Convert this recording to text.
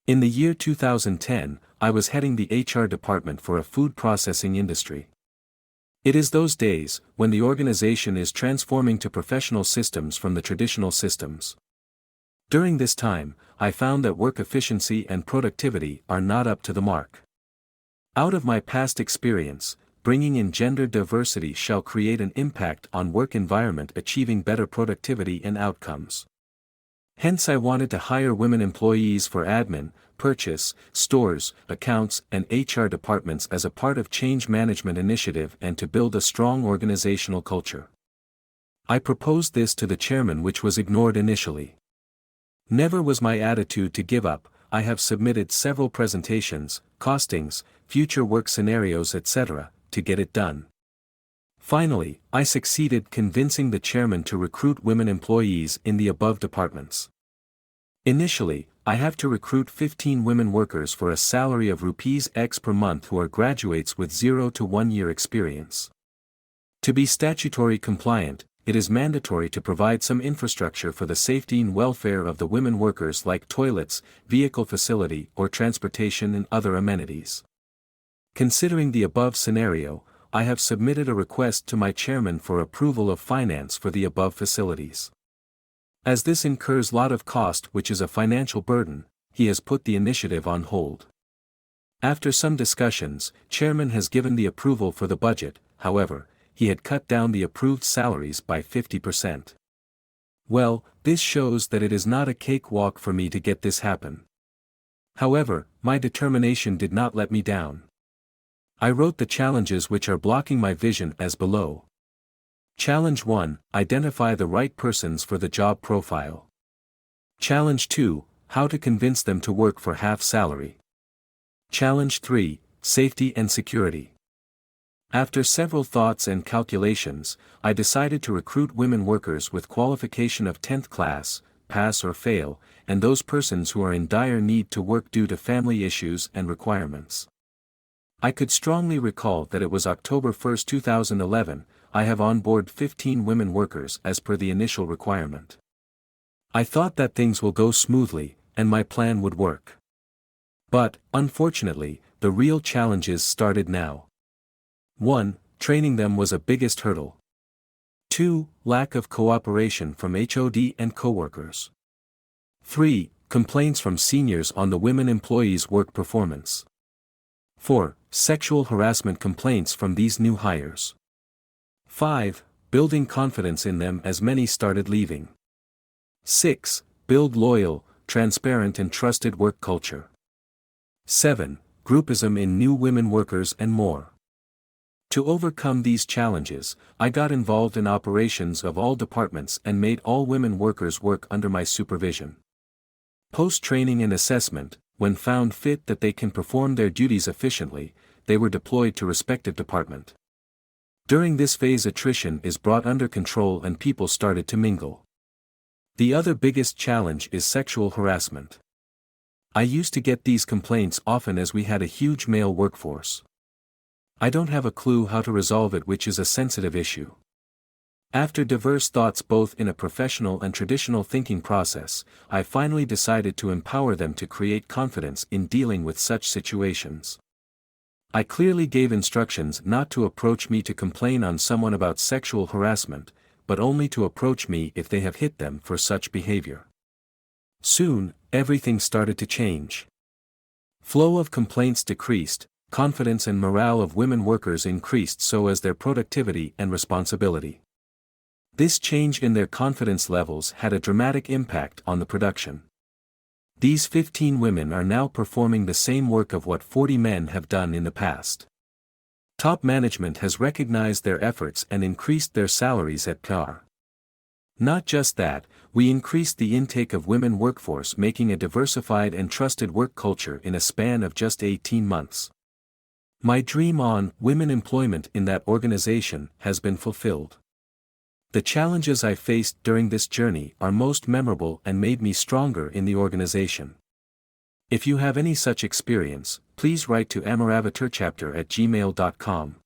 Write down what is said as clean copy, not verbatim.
In the year 2010, I was heading the HR department for a food processing industry. It is those days when the organization is transforming to professional systems from the traditional systems. During this time, I found that work efficiency and productivity are not up to the mark. Out of my past experience, bringing in gender diversity shall create an impact on work environment, achieving better productivity and outcomes. Hence I wanted to hire women employees for admin, purchase, stores, accounts and HR departments as a part of change management initiative and to build a strong organizational culture. I proposed this to the chairman, which was ignored initially. Never was my attitude to give up. I have submitted several presentations, costings, future work scenarios etc., to get it done. Finally, I succeeded convincing the chairman to recruit women employees in the above departments. Initially, I have to recruit 15 women workers for a salary of Rs X per month who are graduates with 0 to 1 year experience. To be statutory compliant, it is mandatory to provide some infrastructure for the safety and welfare of the women workers like toilets, vehicle facility or transportation and other amenities. Considering the above scenario, I have submitted a request to my chairman for approval of finance for the above facilities. As this incurs lot of cost, which is a financial burden, he has put the initiative on hold. After some discussions, chairman has given the approval for the budget. However, he had cut down the approved salaries by 50%. Well, this shows that it is not a cakewalk for me to get this happen. However, my determination did not let me down. I wrote the challenges which are blocking my vision as below. Challenge 1, identify the right persons for the job profile. Challenge 2, how to convince them to work for half salary. Challenge 3, safety and security. After several thoughts and calculations, I decided to recruit women workers with qualification of 10th class, pass or fail, and those persons who are in dire need to work due to family issues and requirements. I could strongly recall that it was October 1, 2011, I have on board 15 women workers as per the initial requirement. I thought that things will go smoothly, and my plan would work. But, unfortunately, the real challenges started now. 1. Training them was a biggest hurdle. 2. Lack of cooperation from HOD and coworkers. 3. Complaints from seniors on the women employees' work performance. 4. Sexual harassment complaints from these new hires. 5. Building confidence in them as many started leaving. 6. Build loyal, transparent and trusted work culture. 7. Groupism in new women workers and more. To overcome these challenges, I got involved in operations of all departments and made all women workers work under my supervision. Post-training and assessment, when found fit that they can perform their duties efficiently, they were deployed to respective department. During this phase attrition is brought under control and people started to mingle. The other biggest challenge is sexual harassment. I used to get these complaints often as we had a huge male workforce. I don't have a clue how to resolve it, which is a sensitive issue. After diverse thoughts both in a professional and traditional thinking process, I finally decided to empower them to create confidence in dealing with such situations. I clearly gave instructions not to approach me to complain on someone about sexual harassment, but only to approach me if they have hit them for such behavior. Soon, everything started to change. Flow of complaints decreased, confidence and morale of women workers increased, so as their productivity and responsibility. This change in their confidence levels had a dramatic impact on the production. These 15 women are now performing the same work of what 40 men have done in the past. Top management has recognized their efforts and increased their salaries at par. Not just that, we increased the intake of women workforce, making a diversified and trusted work culture in a span of just 18 months. My dream on women employment in that organization has been fulfilled. The challenges I faced during this journey are most memorable and made me stronger in the organization. If you have any such experience, please write to amaravaturchapter@gmail.com.